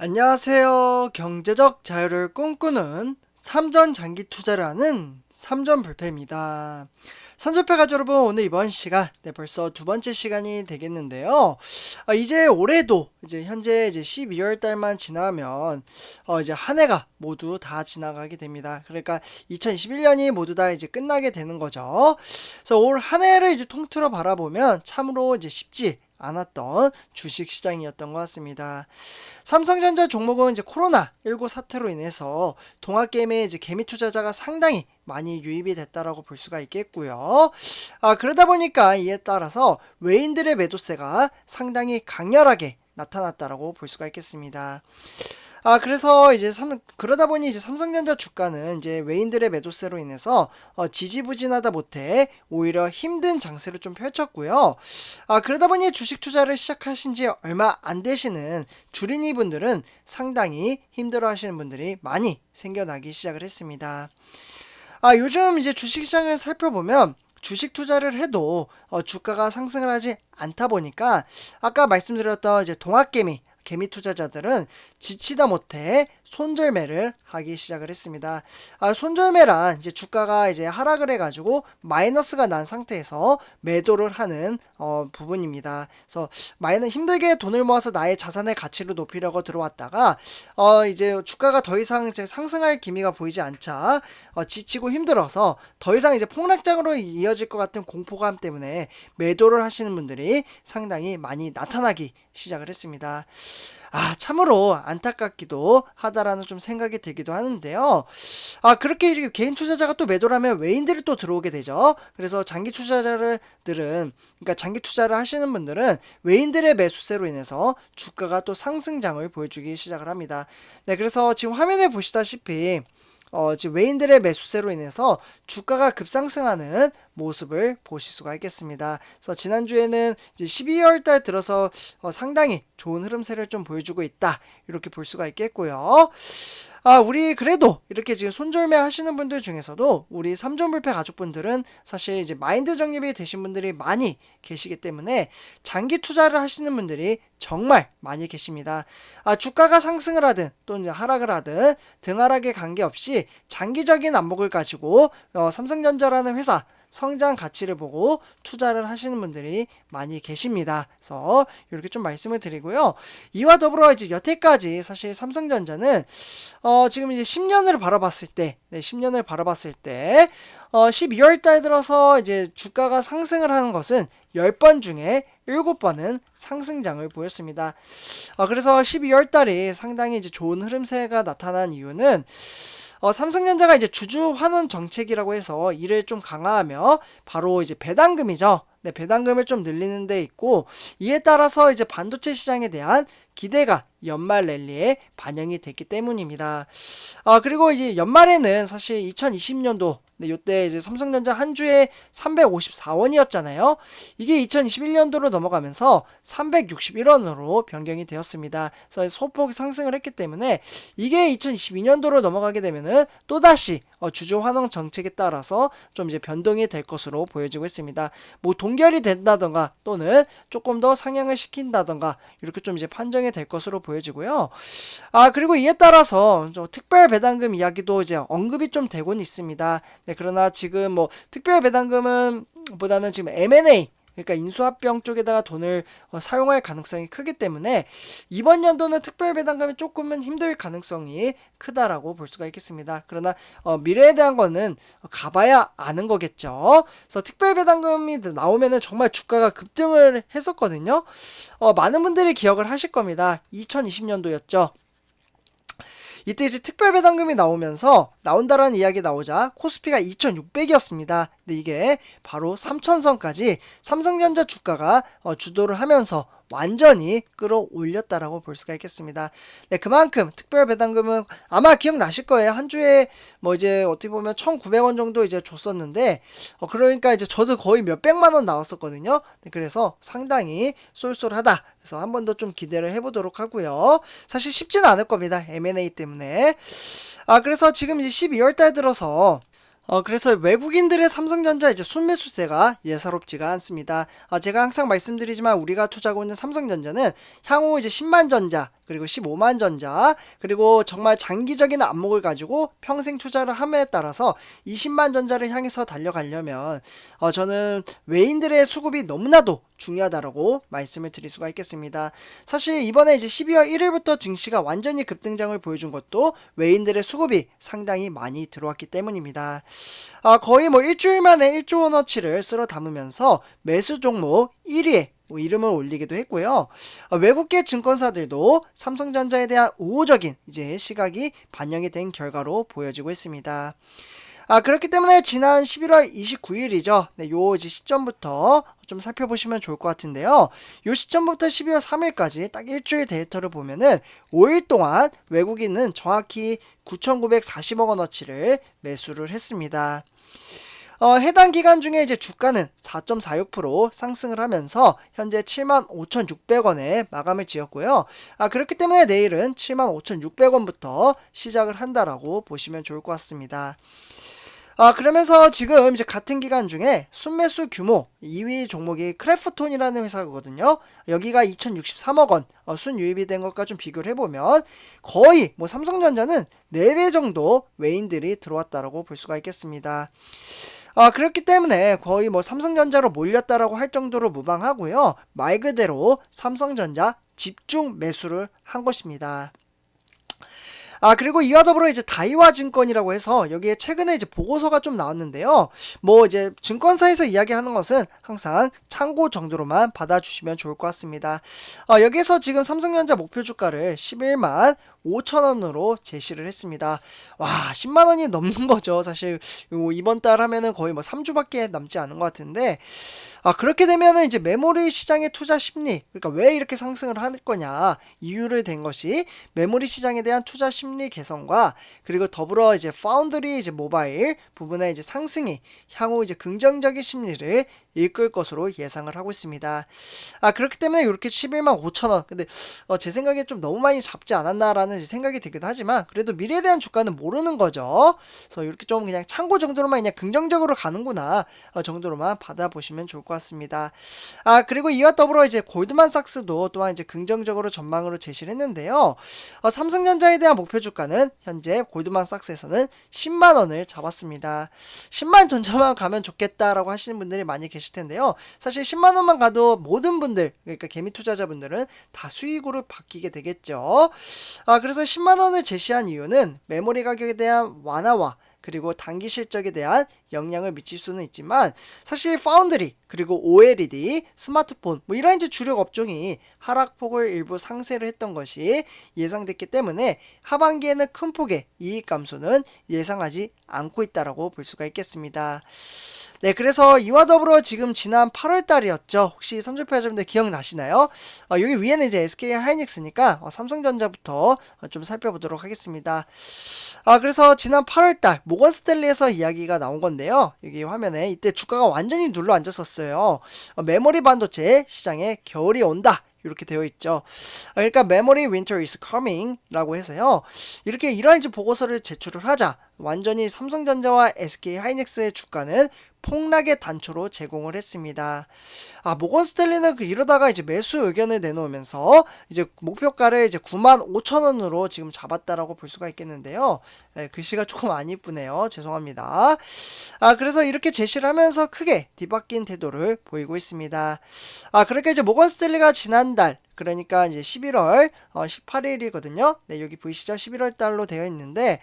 안녕하세요. 경제적 자유를 꿈꾸는 삼전 장기 투자를 하는 삼전불패입니다. 삼전불패 가족 여러분, 오늘 이번 시간, 벌써 두 번째 시간이 되겠는데요. 이제 올해도 이제 현재 이제 12월 달만 지나면 이제 한 해가 모두 다 지나가게 됩니다. 그러니까 2021년이 모두 다 이제 끝나게 되는 거죠. 그래서 올 한 해를 이제 통틀어 바라보면 참으로 이제 쉽지 않았던 주식 시장이었던 것 같습니다. 삼성전자 종목은 이제 코로나19 사태로 인해서 동학개미의 이제 개미 투자자가 상당히 많이 유입이 됐다라고 볼 수가 있겠고요. 그러다 보니까 이에 따라서 외인들의 매도세가 상당히 강렬하게 나타났다라고 볼 수가 있겠습니다. 그래서 이제 그러다 보니 이제 삼성전자 주가는 이제 외인들의 매도세로 인해서 지지부진하다 못해 오히려 힘든 장세를 좀 펼쳤고요. 그러다 보니 주식 투자를 시작하신 지 얼마 안 되시는 주린이 분들은 상당히 힘들어 하시는 분들이 많이 생겨나기 시작을 했습니다. 요즘 이제 주식시장을 살펴보면 주식 투자를 해도 주가가 상승을 하지 않다 보니까 아까 말씀드렸던 이제 개미 투자자들은 지치다 못해 손절매를 하기 시작을 했습니다. 손절매란 이제 주가가 이제 하락을 해가지고 마이너스가 난 상태에서 매도를 하는 부분입니다. 그래서 힘들게 돈을 모아서 나의 자산의 가치를 높이려고 들어왔다가 이제 주가가 더 이상 이제 상승할 기미가 보이지 않자 지치고 힘들어서 더 이상 이제 폭락장으로 이어질 것 같은 공포감 때문에 매도를 하시는 분들이 상당히 많이 나타나기 시작을 했습니다. 참으로 안타깝기도 하다라는 좀 생각이 들기도 하는데요. 그렇게 이렇게 개인 투자자가 또 매도를 하면 외인들이 또 들어오게 되죠. 그래서 그러니까 장기 투자를 하시는 분들은 외인들의 매수세로 인해서 주가가 또 상승장을 보여주기 시작을 합니다. 네, 그래서 지금 화면에 보시다시피 지금 외인들의 매수세로 인해서 주가가 급상승하는 모습을 보실 수가 있겠습니다. 그래서 지난주에는 이제 12월 달 들어서 상당히 좋은 흐름세를 좀 보여주고 있다. 이렇게 볼 수가 있겠고요. 우리 그래도 이렇게 지금 손절매 하시는 분들 중에서도 우리 삼전불패 가족분들은 사실 이제 마인드 정립이 되신 분들이 많이 계시기 때문에 장기 투자를 하시는 분들이 정말 많이 계십니다. 주가가 상승을 하든 또 이제 하락을 하든 등하락에 관계없이 장기적인 안목을 가지고 삼성전자라는 회사 성장 가치를 보고 투자를 하시는 분들이 많이 계십니다. 그래서 이렇게 좀 말씀을 드리고요. 이와 더불어 이제 여태까지 사실 삼성전자는 지금 이제 10년을 바라봤을 때, 10년을 바라봤을 때 12월 달 들어서 이제 주가가 상승을 하는 것은 10번 중에 7번은 상승장을 보였습니다. 그래서 12월 달이 상당히 이제 좋은 흐름세가 나타난 이유는 삼성전자가 이제 주주 환원 정책이라고 해서 이를 좀 강화하며 바로 이제 배당금이죠. 네, 배당금을 좀 늘리는 데 있고 이에 따라서 이제 반도체 시장에 대한 기대가 연말 랠리에 반영이 됐기 때문입니다. 그리고 이제 연말에는 사실 2020년도 이때 이제 삼성전자 한 주에 354원이었잖아요. 이게 2021년도로 넘어가면서 361원으로 변경이 되었습니다. 그래서 소폭 상승을 했기 때문에 이게 2022년도로 넘어가게 되면은 또다시 주주 환원 정책에 따라서 좀 이제 변동이 될 것으로 보여지고 있습니다. 뭐 동결이 된다던가 또는 조금 더 상향을 시킨다던가 이렇게 좀 이제 판정이 될 것으로 보여지고요. 그리고 이에 따라서 특별 배당금 이야기도 이제 언급이 좀 되고는 있습니다. 네, 그러나 지금 뭐 특별 배당금은 보다는 지금 M&A 그러니까 인수합병 쪽에다가 돈을 사용할 가능성이 크기 때문에 이번 연도는 특별 배당금이 조금은 힘들 가능성이 크다라고 볼 수가 있겠습니다. 그러나 미래에 대한 거는 가봐야 아는 거겠죠. 그래서 특별 배당금이 나오면은 정말 주가가 급등을 했었거든요. 많은 분들이 기억을 하실 겁니다. 2020년도였죠. 이때 이제 특별 배당금이 나온다라는 이야기 나오자 코스피가 2600이었습니다. 근데 이게 바로 3000선까지 삼성전자 주가가 주도를 하면서 완전히 끌어올렸다라고 볼 수가 있겠습니다. 네, 그만큼 특별 배당금은 아마 기억나실 거예요. 한 주에 뭐 이제 어떻게 보면 1,900원 정도 이제 줬었는데 그러니까 이제 저도 거의 몇백만 원 나왔었거든요. 네, 그래서 상당히 쏠쏠하다. 그래서 한 번 더 좀 기대를 해보도록 하고요. 사실 쉽지는 않을 겁니다. M&A 때문에. 그래서 지금 이제 12월 달 들어서 그래서 외국인들의 삼성전자 이제 순매수세가 예사롭지가 않습니다. 제가 항상 말씀드리지만 우리가 투자하고 있는 삼성전자는 향후 이제 10만전자 그리고 15만 전자, 그리고 정말 장기적인 안목을 가지고 평생 투자를 함에 따라서 20만 전자를 향해서 달려가려면 저는 외인들의 수급이 너무나도 중요하다라고 말씀을 드릴 수가 있겠습니다. 사실 이번에 이제 12월 1일부터 증시가 완전히 급등장을 보여준 것도 외인들의 수급이 상당히 많이 들어왔기 때문입니다. 거의 뭐 일주일 만에 1조 원어치를 쓸어 담으면서 매수 종목 1위에 이름을 올리기도 했고요. 외국계 증권사들도 삼성전자에 대한 우호적인 이제 시각이 반영이 된 결과로 보여지고 있습니다. 그렇기 때문에 지난 11월 29일이죠. 네, 요 이제 시점부터 좀 살펴보시면 좋을 것 같은데요. 요 시점부터 12월 3일까지 딱 일주일 데이터를 보면은 5일 동안 외국인은 정확히 9,940억 원어치를 매수를 했습니다. 해당 기간 중에 이제 주가는 4.46% 상승을 하면서 현재 75,600원에 마감을 지었고요. 그렇기 때문에 내일은 75,600원부터 시작을 한다라고 보시면 좋을 것 같습니다. 그러면서 지금 이제 같은 기간 중에 순매수 규모 2위 종목이 크래프톤이라는 회사거든요. 여기가 2,063억 원 순유입이 된 것과 좀 비교를 해보면 거의 뭐 삼성전자는 4배 정도 외인들이 들어왔다라고 볼 수가 있겠습니다. 그렇기 때문에 거의 뭐 삼성전자로 몰렸다라고 할 정도로 무방하고요. 말 그대로 삼성전자 집중 매수를 한 것입니다. 그리고 이와 더불어 이제 다이와 증권이라고 해서 여기에 최근에 이제 보고서가 좀 나왔는데요. 뭐 이제 증권사에서 이야기하는 것은 항상 참고 정도로만 받아주시면 좋을 것 같습니다. 여기에서 지금 삼성전자 목표 주가를 11만 5천원으로 제시를 했습니다. 와, 10만원이 넘는 거죠. 사실 이번 달 하면은 거의 뭐 3주밖에 남지 않은 것 같은데 그렇게 되면은 이제 메모리 시장의 투자 심리, 그러니까 왜 이렇게 상승을 할 거냐 이유를 된 것이 메모리 시장에 대한 투자 심리 개선과 그리고 더불어 이제 파운드리 이제 모바일 부분의 이제 상승이 향후 이제 긍정적인 심리를 이끌 것으로 예상을 하고 있습니다. 그렇기 때문에 이렇게 11만 5천원. 근데 제 생각에 좀 너무 많이 잡지 않았나라는 생각이 들기도 하지만 그래도 미래에 대한 주가는 모르는 거죠. 그래서 이렇게 좀 그냥 참고 정도로만 그냥 긍정적으로 가는구나 정도로만 받아보시면 좋을 것 같습니다. 그리고 이와 더불어 이제 골드만삭스도 또한 이제 긍정적으로 전망으로 제시를 했는데요. 삼성전자에 대한 목표 주가는 현재 골드만삭스에서는 10만 원을 잡았습니다. 10만 전자만 가면 좋겠다라고 하시는 분들이 많이 계실 텐데요. 사실 10만 원만 가도 모든 분들, 그러니까 개미 투자자분들은 다 수익으로 바뀌게 되겠죠. 그래서 10만 원을 제시한 이유는 메모리 가격에 대한 완화와 그리고 단기 실적에 대한 영향을 미칠 수는 있지만 사실 파운드리 그리고 OLED, 스마트폰 뭐 이런 이제 주력 업종이 하락폭을 일부 상쇄를 했던 것이 예상됐기 때문에 하반기에는 큰 폭의 이익 감소는 예상하지 않고 있다라고 볼 수가 있겠습니다. 네, 그래서 이와 더불어 지금 지난 8월 달이었죠. 혹시 선조표자분들 기억나시나요? 여기 위에는 이제 SK 하이닉스니까 삼성전자부터 좀 살펴보도록 하겠습니다. 그래서 지난 8월 달 모건 스탠리에서 이야기가 나온 건데요. 여기 화면에 이때 주가가 완전히 눌러 앉았었어요. 메모리 반도체 시장에 겨울이 온다. 이렇게 되어 있죠. 그러니까 memory winter is coming 라고 해서요. 이렇게 이러한 보고서를 제출을 하자 완전히 삼성전자와 SK 하이닉스의 주가는 폭락의 단초로 제공을 했습니다. 모건 스탠리는 이러다가 이제 매수 의견을 내놓으면서 이제 목표가를 이제 95,000원으로 지금 잡았다라고 볼 수가 있겠는데요. 글씨가 조금 안 이쁘네요. 죄송합니다. 그래서 이렇게 제시를 하면서 크게 뒤바뀐 태도를 보이고 있습니다. 그렇게 이제 모건 스탠리가 지난달 그러니까 이제 11월 18일이거든요. 네, 여기 보이시죠? 11월 달로 되어 있는데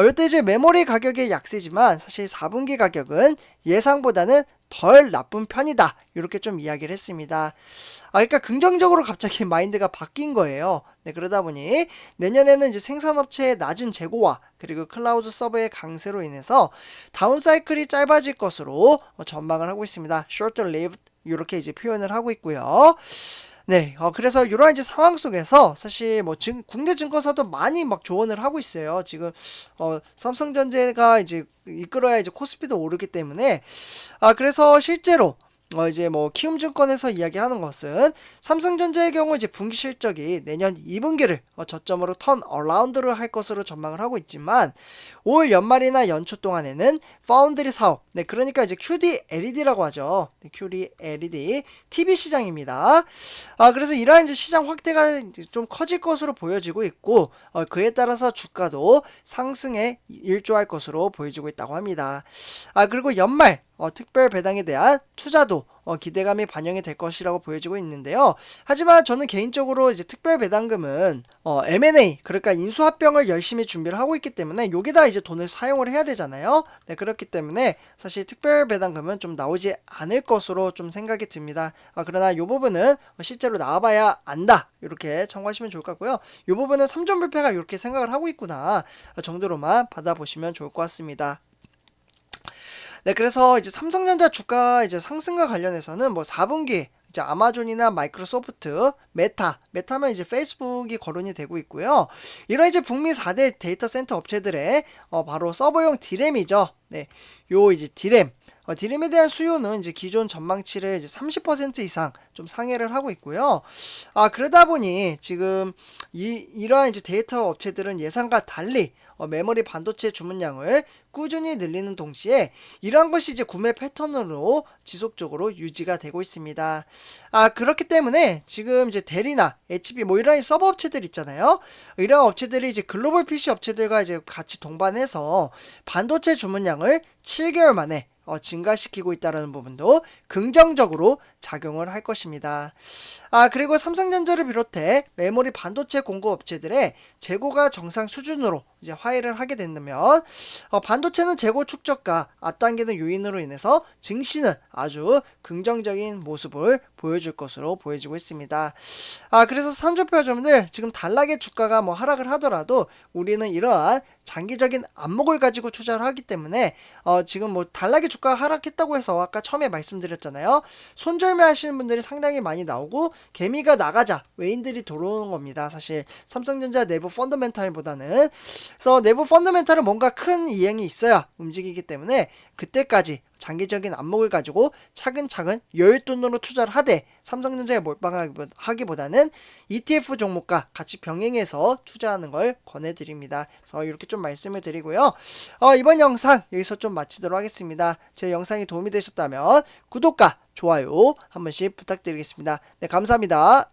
이때 이제 메모리 가격의 약세지만 사실 4분기 가격은 예상보다는 덜 나쁜 편이다. 이렇게 좀 이야기를 했습니다. 그러니까 긍정적으로 갑자기 마인드가 바뀐 거예요. 네, 그러다 보니 내년에는 이제 생산업체의 낮은 재고와 그리고 클라우드 서버의 강세로 인해서 다운 사이클이 짧아질 것으로 전망을 하고 있습니다. short lived 이렇게 이제 표현을 하고 있고요. 네, 그래서 이러한 이제 상황 속에서 사실 뭐 국내 증권사도 많이 막 조언을 하고 있어요. 지금 삼성전자가 이제 이끌어야 이제 코스피도 오르기 때문에 그래서 실제로 이제 뭐 키움증권에서 이야기하는 것은 삼성전자의 경우 이제 분기 실적이 내년 2분기를 저점으로 턴 어라운드를 할 것으로 전망을 하고 있지만 올 연말이나 연초 동안에는 파운드리 사업, 네 그러니까 이제 QD-LED라고 하죠. 네, QD-LED TV 시장입니다. 그래서 이러한 이제 시장 확대가 이제 좀 커질 것으로 보여지고 있고 그에 따라서 주가도 상승에 일조할 것으로 보여지고 있다고 합니다. 그리고 연말 특별 배당에 대한 투자도 기대감이 반영이 될 것이라고 보여지고 있는데요. 하지만 저는 개인적으로 이제 특별 배당금은 M&A 그러니까 인수합병을 열심히 준비를 하고 있기 때문에 여기다 이제 돈을 사용을 해야 되잖아요. 네, 그렇기 때문에 사실 특별 배당금은 좀 나오지 않을 것으로 좀 생각이 듭니다. 그러나 이 부분은 실제로 나와봐야 안다 이렇게 참고하시면 좋을 것 같고요. 이 부분은 3점 불패가 이렇게 생각을 하고 있구나 정도로만 받아보시면 좋을 것 같습니다. 네, 그래서 이제 삼성전자 주가 이제 상승과 관련해서는 뭐 4분기 이제 아마존이나 마이크로소프트, 메타면 이제 페이스북이 거론이 되고 있고요. 이런 이제 북미 4대 데이터 센터 업체들의 바로 서버용 디램이죠. 네, 요 이제 디램에 대한 수요는 이제 기존 전망치를 이제 30% 이상 좀 상회를 하고 있고요. 그러다 보니 지금 이러한 이제 데이터 업체들은 예상과 달리 메모리 반도체 주문량을 꾸준히 늘리는 동시에 이러한 것이 이제 구매 패턴으로 지속적으로 유지가 되고 있습니다. 그렇기 때문에 지금 이제 델이나 HP 뭐 이런 서버 업체들 있잖아요. 이런 업체들이 이제 글로벌 PC 업체들과 이제 같이 동반해서 반도체 주문량을 7개월 만에 증가시키고 있다는 부분도 긍정적으로 작용을 할 것입니다. 그리고 삼성전자를 비롯해 메모리 반도체 공급 업체들의 재고가 정상 수준으로 이제 화해를 하게 된다면 반도체는 재고 축적과 앞당기는 요인으로 인해서 증시는 아주 긍정적인 모습을 보여줄 것으로 보여지고 있습니다. 그래서 선조표점들 지금 단락의 주가가 뭐 하락을 하더라도 우리는 이러한 장기적인 안목을 가지고 투자를 하기 때문에 지금 뭐 단락의 주가가 하락했다고 해서 아까 처음에 말씀드렸잖아요. 손절매 하시는 분들이 상당히 많이 나오고 개미가 나가자 외인들이 들어오는 겁니다. 사실 삼성전자 내부 펀더멘탈보다는. 그래서 내부 펀더멘탈은 뭔가 큰 이행이 있어야 움직이기 때문에 그때까지 장기적인 안목을 가지고 차근차근 여윳돈으로 투자를 하되 삼성전자에 몰빵하기보다는 ETF 종목과 같이 병행해서 투자하는 걸 권해드립니다. 그래서 이렇게 좀 말씀을 드리고요. 이번 영상 여기서 좀 마치도록 하겠습니다. 제 영상이 도움이 되셨다면 구독과 좋아요 한 번씩 부탁드리겠습니다. 네, 감사합니다.